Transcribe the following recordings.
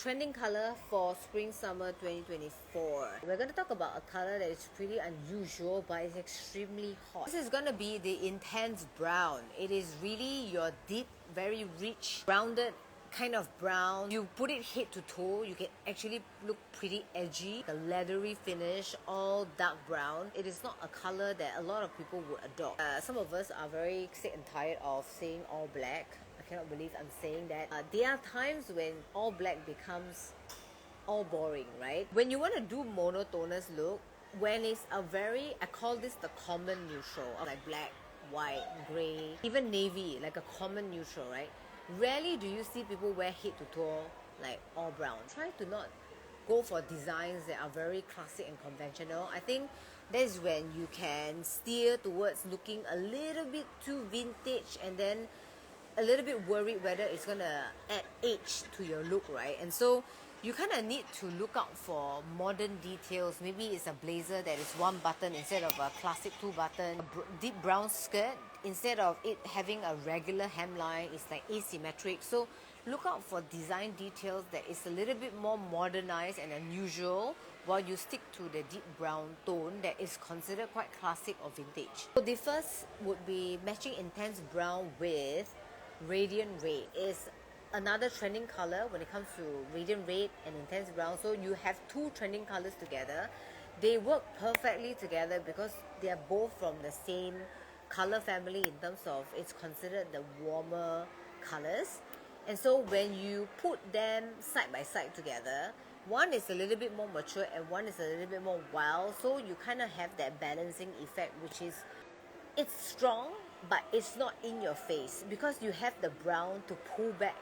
trending color for spring-summer 2024. We're going to talk about a color that is pretty unusual but is extremely hot. This is going to be the intense brown. It is really your deep, very rich, rounded kind of brown. You put it head to toe, you can actually look pretty edgy. The leathery finish, all dark brown. It is not a color that a lot of people would adopt. Some of us are very sick and tired of saying all black. I cannot believe I'm saying that. There are times when all black becomes all boring, right? When you want to do monotonous look, when it's a very, I call this the common neutral, like black, white, grey, even navy, like a common neutral, right? Rarely do you see people wear head to toe like all brown. Try to not go for designs that are very classic and conventional. I think that is when you can steer towards looking a little bit too vintage and then a little bit worried whether it's gonna add age to your look, right? And so you kind of need to look out for modern details. Maybe it's a blazer that is one button instead of a classic two button. A deep brown skirt, instead of it having a regular hemline, it's like asymmetric. So look out for design details that is a little bit more modernized and unusual while you stick to the deep brown tone that is considered quite classic or vintage. So the first would be matching intense brown with radiant red. Is another trending color when it comes to radiant red and intense brown. So you have two trending colors together. They work perfectly together because they are both from the same color family in terms of it's considered the warmer colors. And so when you put them side by side together, one is a little bit more mature and one is a little bit more wild. So you kind of have that balancing effect, which is it's strong but it's not in your face because you have the brown to pull back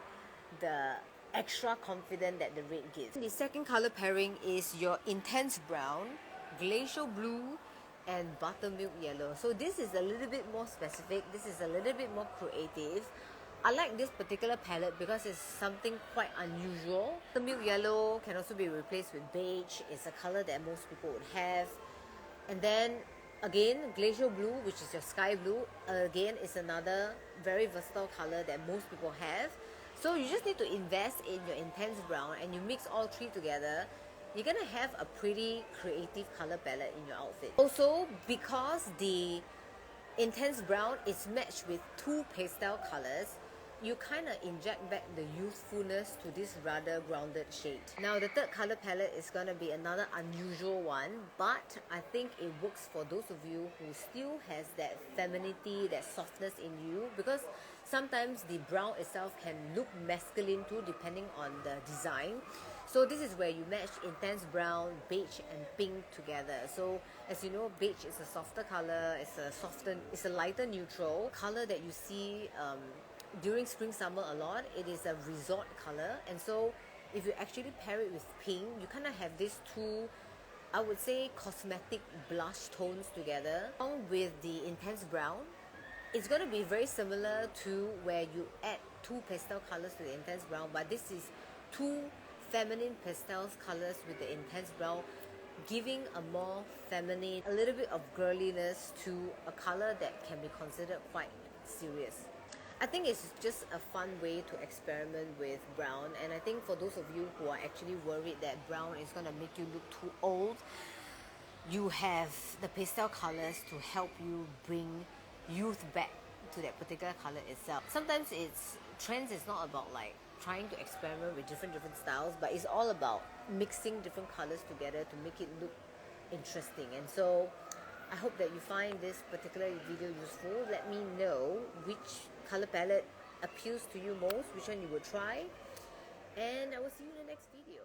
the extra confidence that the red gives. The second color pairing is your intense brown, glacial blue, and buttermilk yellow. So this is a little bit more specific. This is a little bit more creative. I like this particular palette because it's something quite unusual. Buttermilk yellow can also be replaced with beige. It's a color that most people would have. And then again, glacial blue, which is your sky blue, again is another very versatile color that most people have. So you just need to invest in your intense brown and you mix all three together. You're gonna have a pretty creative color palette in your outfit. Also, because the intense brown is matched with two pastel colors, you kind of inject back the youthfulness to this rather grounded shade. Now the third color palette is going to be another unusual one, but I think it works for those of you who still has that femininity, that softness in you, because sometimes the brown itself can look masculine too depending on the design. So this is where you match intense brown, beige and pink together. So as you know, beige is a softer color, it's a lighter neutral color that you see during spring summer a lot. It is a resort color, and so if you actually pair it with pink, you kind of have these two, I would say, cosmetic blush tones together along with the intense brown. It's going to be very similar to where you add two pastel colors to the intense brown, but this is two feminine pastels colors with the intense brown, giving a more feminine, a little bit of girliness to a color that can be considered quite serious. I think it's just a fun way to experiment with brown, and I think for those of you who are actually worried that brown is going to make you look too old, you have the pastel colors to help you bring youth back to that particular color itself. Sometimes trends is not about like trying to experiment with different styles, but it's all about mixing different colors together to make it look interesting. And so I hope that you find this particular video useful. Let me know which color palette appeals to you most, which one you would try, and I will see you in the next video.